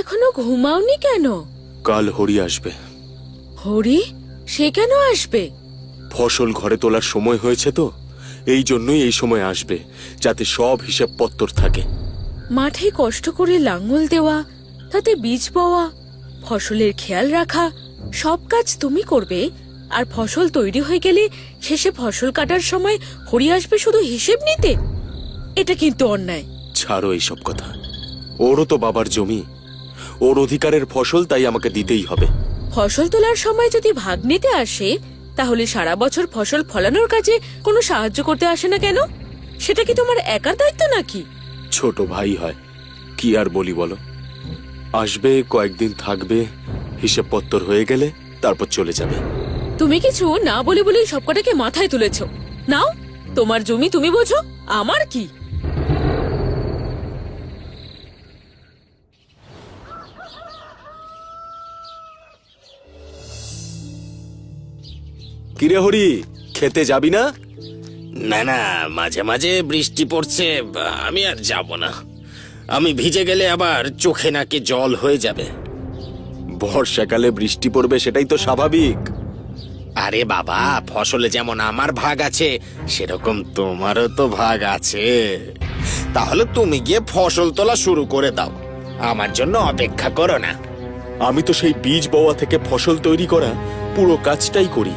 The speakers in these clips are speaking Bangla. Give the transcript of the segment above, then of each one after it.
এখনো ঘুমাওনি কেন? কাল হরি আসবে। হরি? সে কেন আসবে? ফসল ঘরে তোলার সময় হয়েছে তো, এই জন্যই এই সময় আসবে, যাতে সব হিসেব পত্তর থাকে। মাঠে কষ্ট করে লাঙ্গল দেওয়া, তাতে বীজ বওয়া, ফসলের খেয়াল রাখা, সব কাজ তুমি করবে। আর ফসল তৈরি হয়ে গেলে শেষে ফসল কাটার সময় হরি আসবে শুধু হিসেব নিতে? এটা কিন্তু অন্যায়। ছাড়ো এইসব কথা। ওরও তো বাবার জমি, ওর অধিকারের ফসল, তাই আমাকে দিতেই হবে। ফসল তোলার সময় যদি ভাগ নিতে আসে, তাহলে সারা বছর ফসল ফলানোর কাজে কোনো সাহায্য করতে আসে না কেন? সেটা কি তোমার একার দায়িত্ব নাকি? ছোট ভাই হয়, কি আর বলি বলো। আসবে, কয়েকদিন থাকবে, হিসেব পত্তর হয়ে গেলে তারপর চলে যাবে। তুমি কিছু না বলে বলেই সবকটাকে মাথায় তুলেছ। নাও, তোমার জমি তুমি বোঝো, আমার কি? কিরে হরি, খেতে যাবি না? না না, মাঝে মাঝে বৃষ্টি পড়ছে, আমি আর যাব না। আমি ভিজে গেলে আবার চোখে নাকে জল হয়ে যাবে। বর্ষাকালে বৃষ্টি পড়বে, সেটাই তো স্বাভাবিক। আরে বাবা, ফসলে যেমন আমার ভাগ আছে, সেরকম তোমারও তো ভাগ আছে। তাহলে তুমি গিয়ে ফসল তোলা শুরু করে দাও, আমার জন্য অপেক্ষা করো না। আমি তো সেই বীজ বওয়া থেকে ফসল তৈরি করা পুরো কাজটাই করি।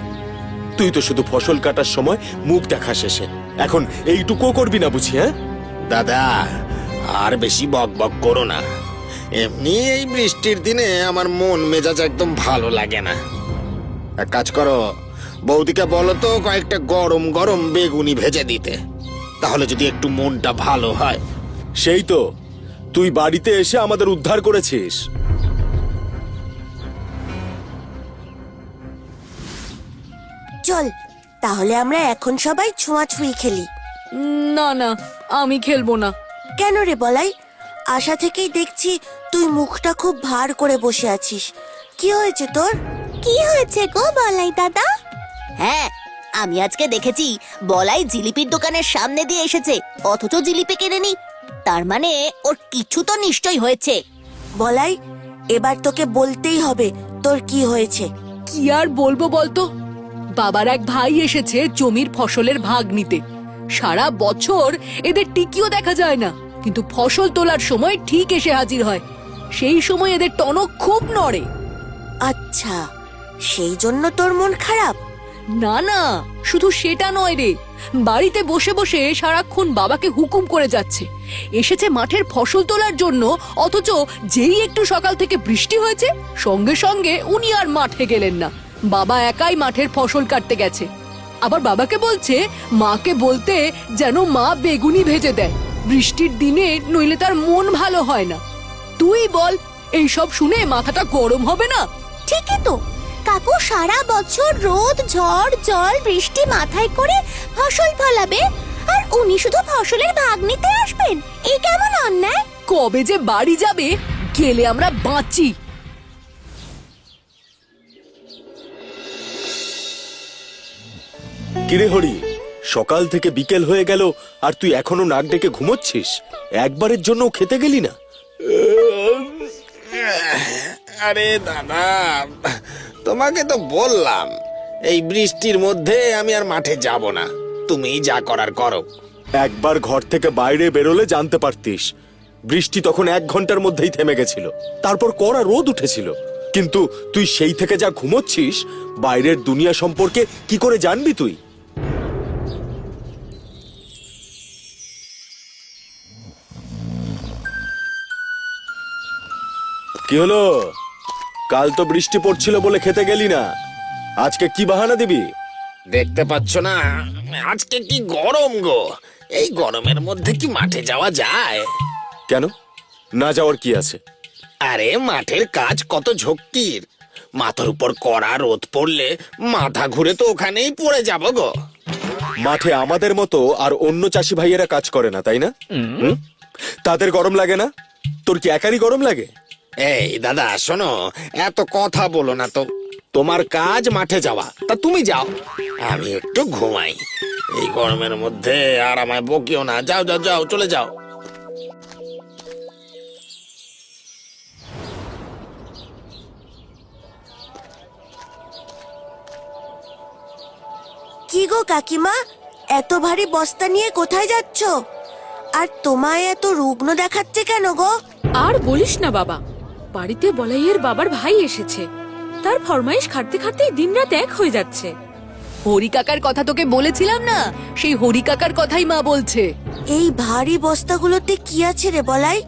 তুই তো শুধু ফসল কাটার সময় মুখ দেখা শেষে, এখন এইটুকুও করবি না বুঝি? হ্যাঁ দাদা, আর বেশি বক বক করো না। এমনি এই বৃষ্টির দিনে আমার মন মেজাজ একদম ভালো লাগে না। এক কাজ করো, বৌদিকে বলো তো কয়েকটা গরম গরম বেগুনি ভেজে দিতে, তাহলে যদি একটু মনটা ভালো হয়। সেই তো, তুই বাড়িতে এসে আমাদের উদ্ধার করেছিস। চল, তাহলে আমরা এখন সবাই ছোঁয়াছুঁই খেলি। না না, আমি খেলবো না। কেন রে বলাই? আশা থেকেই দেখছি তুই মুখটা খুব ভার করে বসে আছিস। কি হয়েছে তোর? কি হয়েছে গো বলাই দাদা? হ্যাঁ, আমি আজকে দেখেছি বলাই জিলিপির দোকানের সামনে দিয়ে এসেছে, অথচ জিলিপি কেনেনি। তার মানে ওর কিছু তো নিশ্চয়ই হয়েছে। বলাই, এবার তোকে বলতেই হবে তোর কি হয়েছে। কি আর বলবো বলতো, বাবার এক ভাই এসেছে জমির ফসলের ভাগ নিতে। সারা বছর এদের টিকিও দেখা যায় না, কিন্তু ফসল তোলার সময় ঠিক এসে হাজির হয়। সেই সময় এদের টনক খুব নড়ে। আচ্ছা, সেই জন্য তোর মন খারাপ? না না, শুধু সেটা নয় রে, বাড়িতে বসে বসে সারাক্ষণ বাবাকে হুকুম করে যাচ্ছে। এসেছে মাঠের ফসল তোলার জন্য, অথচ যেই একটু সকাল থেকে বৃষ্টি হয়েছে, সঙ্গে সঙ্গে উনি আর মাঠে গেলেন না। বাবা একাই মাঠের ফসল কাটতে গেছে। আবার বাবাকে বলছে মাকে বলতে যেন মা বেগুনি ভেজে দেয় বৃষ্টির দিনে, নইলে তার মন ভালো হয় না। তুই বল, এই সব শুনে মাথাটা গরম হবে না? ঠিকই তো, কাকু সারা বছর রোদ ঝড় জল বৃষ্টি মাথায় করে ফসল ফলাবে, আর উনি শুধু ফসলের ভাগ নিতে আসবেন? এই কেমন অন্যায়! কবে যে বাড়ি যাবে, গেলে আমরা বাঁচি। কিরে হরি, সকাল থেকে বিকেল হয়ে গেল আর তুই এখনো নাক ডেকে ঘুমোচ্ছিস? একবারের জন্য খেতে গেলি না? আরে দাদা, তোমাকে তো বললাম এই বৃষ্টির মধ্যে আমি আর মাঠে যাব না। তুমি যা করার করো। একবার ঘর থেকে বাইরে বেরোলে জানতে পারতিস। বৃষ্টি তখন 1 ঘন্টার মধ্যেই থেমে গেছিল, তারপর কড়া রোদ উঠেছিল। কিন্তু তুই সেই থেকে যা ঘুমোচ্ছিস, বাইরের দুনিয়া সম্পর্কে কি করে জানবি তুই? কি হলো? কাল তো বৃষ্টি পড়ছিল বলে খেতে গেলি না, আজকে কি বাহানা দিবি? দেখতে পাচ্ছ না আজকে কি গরম গো? এই গরমের মধ্যে কি মাঠে যাওয়া যায়? কেন না যাওয়ার কি আছে? আরে মাঠের কাজ কত ঝক্কির, মাথার উপর কড়া রোদ পড়লে মাথা ঘুরে তো ওখানেই পড়ে যাব গো। মাঠে আমাদের মতো আর অন্য চাষি ভাইয়েরা কাজ করে না, তাই না? হুম? তাদের গরম লাগে না? তোর কি একারই গরম লাগে? এই দাদা শোনো, এত কথা বলো না তো। তোমার কাজ মাঠে যাওয়া, তা তুমি যাও, আমি একটু ঘুমাই। এই গরমের মধ্যে আর আমায় বকিও না। যাও যাও যাও, চলে যাও। কি গো কাকিমা, এত ভারী বস্তা নিয়ে কোথায় যাচ্ছ? আর তোমায় এত রুগ্ন দেখাচ্ছে কেন গো? আর বলিস না বাবা, বাড়িতে বলাইয়ের বাবার ভাই এসেছে। তার ফরমাইশ খাটতে খাটতেই দিনরাত এক হয়ে যাচ্ছে। হরি কাকার কথা তোকে বলেছিলাম না, সেই হরি কাকার কথাই মা বলছে। এই ভারী বস্তাগুলোতে কি আছে রে বলাই?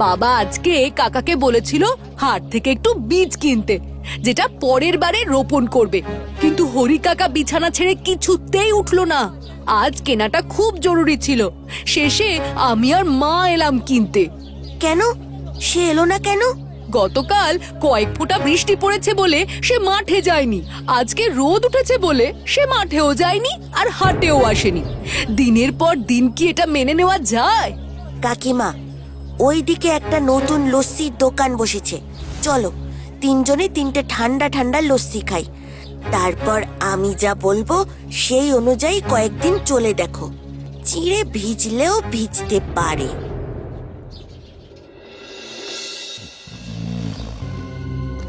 বাবা আজকে কাকাকে বলেছিল হাট থেকে একটু বীজ কিনতে, যেটা পরের বারে রোপণ করবে। কিন্তু হরি কাকা বিছানা ছেড়ে কিছুতেই উঠলো না। আজ কেনাটা খুব জরুরি ছিল। শেষে আমি আর মা এলাম কিনতে। কেন সে এলো না কেন? গতকাল কয়েক ফোঁটা বৃষ্টি পড়েছে বলে সে মাঠে যায়নি। আজকে রোদ উঠেছে বলে সে মাঠেও যায়নি আর হাটেও আসেনি। দিনের পর দিন কি এটা মেনে নেওয়া যায়? কাকিমা, ওইদিকে একটা নতুন লস্যির দোকান বসেছে, চলো তিনজনে তিনটে ঠান্ডা ঠান্ডা লস্যি খাই। তারপর আমি যা বলবো সেই অনুযায়ী কয়েকদিন চলে দেখো, চিড়ে ভিজলেও ভিজতে পারে।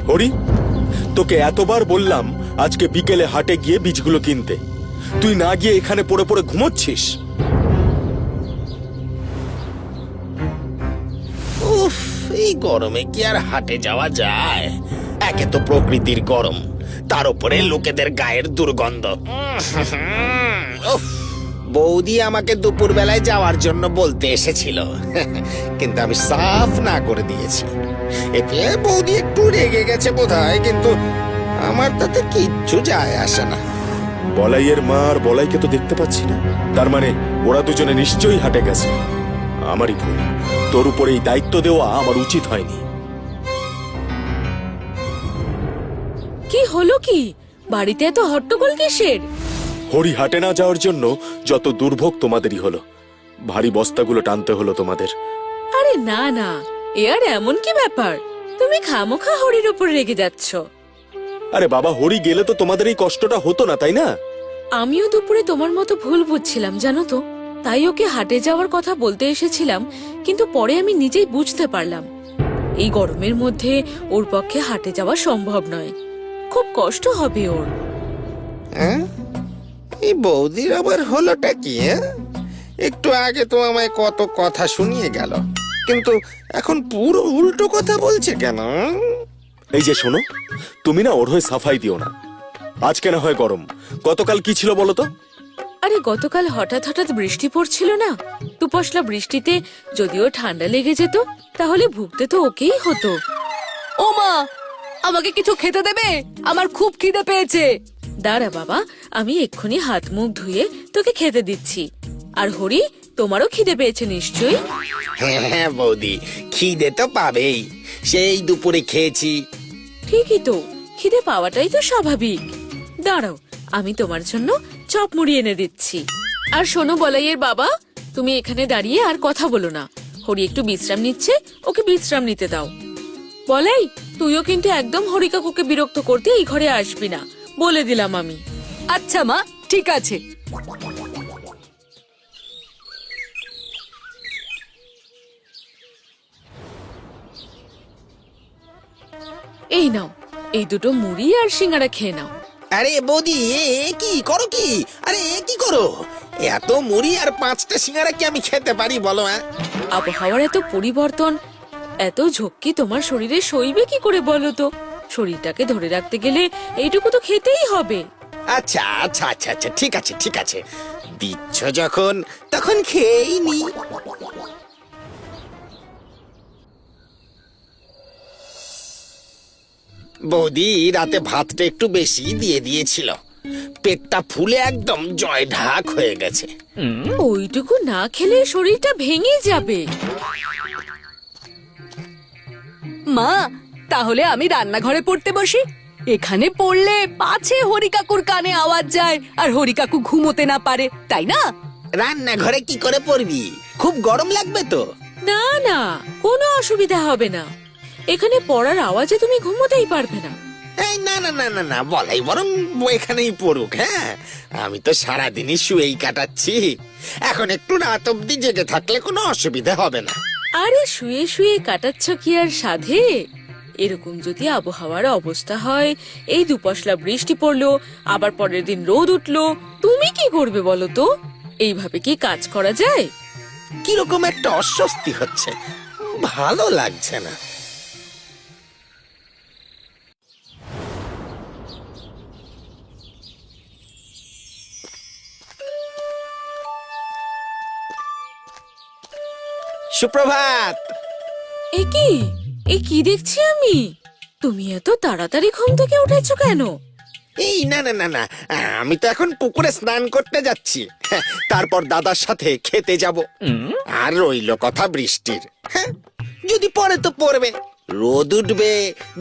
হরি, তোকে এতবার বললাম আজকে বিকেলে হাটে গিয়ে বীজগুলো কিনতে, তুই না গিয়ে এখানে পড়ে পড়ে ঘুমোচ্ছিস। উফ, এই গরমে কি আর হাটে যাওয়া যায়? একে তো প্রকৃতির গরম, তার উপরে লোকেদের গায়ের দুর্গন্ধ। উফ, বৌদি আমাকে দুপুর বেলায় যাওয়ার জন্য বলতে এসেছিল, কিন্তু আমি সাফ না করে দিয়েছি। এতে বৌদি একটু রেগে গেছে বোধহয়, কিন্তু আমার তাতে কিচ্ছু যায় আসে না। বলাইয়ের মা আর বলাইকে তো দেখতে পাচ্ছি না, তার মানে ওরা দুজনে নিশ্চয়ই হাটে গেছে। আমারই ভুল, তোর উপরে এই দায়িত্ব দেওয়া আমার উচিত হয়নি। কি হলো কি? বাড়িতে এত হট্টগোল কিসের? হরি হাটে না যাওয়ার জন্য যত দুর্ভোগ তোমাদেরই হলো। ভারী বস্তাগুলো টানতে হলো তোমাদের। আরে না না, এ আর এমন কি ব্যাপার? তুমি খামোখা হরির উপর রেগে যাচ্ছ। আরে বাবা, হরি গেলে তো তোমাদের এই কষ্টটা হতো না, তাই না? আমিও দুপুরে তোমার মতো ভুল বুঝছিলাম জানো তো, তাই ওকে হাটে যাওয়ার কথা বলতে এসেছিলাম। কিন্তু পরে আমি নিজেই বুঝতে পারলাম এই গরমের মধ্যে ওর পক্ষে হাটে যাওয়া সম্ভব নয়, খুব কষ্ট হবে ওর। হ্যাঁ? এই বৌদির আবার হলোটা কি? একটু আগে তো আমায় কত কথা শুনিয়ে গেল, কিন্তু এখন পুরো উল্টো কথা বলছে কেন? এই যে শোনো, তুমি না ওর হয়ে সাফাই দিও না। আজকে না হয় গরম, গতকাল কি ছিল বলো তো? আরে গতকাল হঠাৎ হঠাৎ বৃষ্টি পড়ছিল না, দুপশলা বৃষ্টিতে যদিও ঠান্ডা লেগে যেত, তাহলে ভুগতে তো ওকেই হতো। ও মা, আমাকে কিছু খেতে দেবে? আমার খুব খিদে পেয়েছে। দাঁড়া বাবা, আমি এক্ষুনি হাত মুখ ধুয়ে তোকে খেতে দিচ্ছি। আর হরি, তোমারও খিদে পেয়েছে নিশ্চয়ই। হ্যাঁ বৌদি, খিদে তো পাবেই, সেই দুপুরে খেয়েছি। ঠিকই তো, খিদে পাওয়াটাই তো স্বাভাবিক। দাঁড়াও, আমি তোমার জন্য চপ মুড়ি এনে দিচ্ছি। আর শোনো বলাইয়ের বাবা, তুমি এখানে দাঁড়িয়ে আর কথা বলো না। হরি একটু বিশ্রাম নিচ্ছে, ওকে বিশ্রাম নিতে দাও। বলাই, তুইও কিন্তু একদম হরি কাকুকে বিরক্ত করতে এই ঘরে আসবি না, বলে দিলাম আমি। আচ্ছা মা, ঠিক আছে। এই নাও, এই দুটো মুড়ি আর সিঙ্গারা খেয়ে নাও। আরে বৌদি, এ কি করো কি? আরে এ কি করো? এত মুড়ি আর 5টা সিঙ্গারা কি আমি খেতে পারি বলো? আবহাওয়ার এত পরিবর্তন, এত ঝক্কি তোমার শরীরে সইবে কি করে বলো তো? শরীরটাকে ধরে রাখতে গেলে এইটুকু তো খেতেই হবে। আচ্ছা আচ্ছা আচ্ছা আচ্ছা, ঠিক আছে ঠিক আছে, দিচ্ছ যখন তখন খেয়েই নি। বৌদি রাতে ভাতটা একটু বেশি দিয়ে দিয়েছিল, পেটটা ফুলে একদম জয় ঢাক হয়ে গেছে। ওইটুকু না খেলে শরীরটা ভেঙে যাবে। মা, তাহলে আমি রান্নাঘরে পড়তে বসি। এখানে পড়লে পাছে হরি কাকুর কানে আওয়াজ যায় আর হরি কাকু ঘুমোতে না পারে, তাই না? রান্নাঘরে কি করে পড়বি? খুব গরম লাগবে তো। না না, কোনো অসুবিধা হবে না। এখানে পড়ার আওয়াজে তুমি ঘুমোতেই পারবে না। এই না না না না না, বলাই বরং এখানেই পড়ুক। হ্যাঁ, আমি তো সারাদিনই শুয়েই কাটাচ্ছি, এখন একটু রাত অব্দি জেগে থাকলে কোনো অসুবিধা হবে না। আরে শুয়ে শুয়ে কাটাচ্ছ কি আর সাধে? এরকম যদি আবহাওয়ার অবস্থা হয়, এই দুপশলা বৃষ্টি পড়লো, আবার পরের দিন রোদ উঠলো, তুমি কি করবে বলো তো? এইভাবে কি কাজ করা যায়? কিরকম একটা অস্বস্তি হচ্ছে, ভালো লাগছে না। সুপ্রভাত। এ কি দেখছি আমি? তুমি এত তাড়াতাড়ি ঘুম থেকে উঠেছো কেন? এই না না না না, আমি তো এখন পুকুরে স্নান করতে যাচ্ছি, তারপর দাদার সাথে খেতে যাব। আর রইলো কথা বৃষ্টির, যদি পড়ে তো পড়বে, রোদ উঠবে,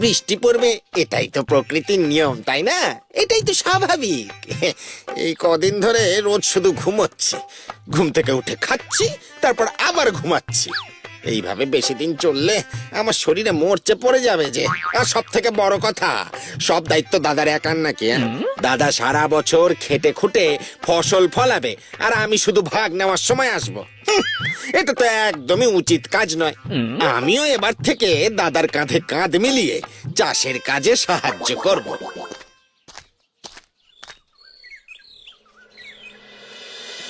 বৃষ্টি পড়বে, এটাই তো প্রকৃতির নিয়ম, তাই না? এটাই তো স্বাভাবিক। এই কদিন ধরে রোজ শুধু ঘুমোচ্ছি, ঘুম থেকে উঠে খাচ্ছি, তারপর আবার ঘুমাচ্ছি। এইভাবে বেশি দিন চললে আমার শরীরে মরচে পড়ে যাবে যে। আর সব থেকে বড় কথা, সব দায়িত্ব দাদার একার নাকি? দাদা সারা বছর খেটে খুঁটে ফসল ফলাবে, আর আমি শুধু ভাগ নেওয়ার সময় আসবো। এটা তো একদমই উচিত কাজ নয়। আমিও এবার থেকে দাদার কাঁধে কাঁধ মিলিয়ে চাষের কাজে সাহায্য করব।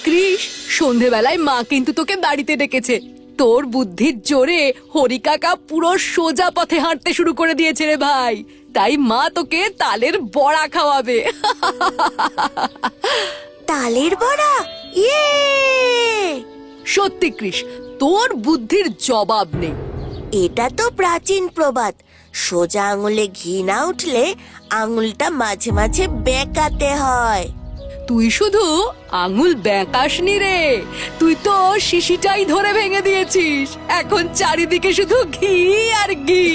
কৃষ, সন্ধেবেলায় মা কিন্তু তোকে বাড়িতে ডেকেছে। তোর বুদ্ধির জোরে হরি কাকা পুরো সোজা পথে হাঁটতে শুরু করে দিয়েছে রে ভাই। তাই মা তোকে তালের বড়া খাওয়াবে। তালের বড়া? ইয়ে! সত্যি কৃষ, তোর বুদ্ধির জবাব নেই। এটা তো প্রাচীন প্রবাদ, সোজা আঙুলে ঘি না উঠলে আঙুলটা মাঝে মাঝে বেঁকাতে হয়। তুই শুধু আঙুল বেঁকাসনি রে, তুই তো শিশিটাই ধরে ভেঙে দিয়েছিস। এখন চারিদিকে শুধু ঘি আর ঘি।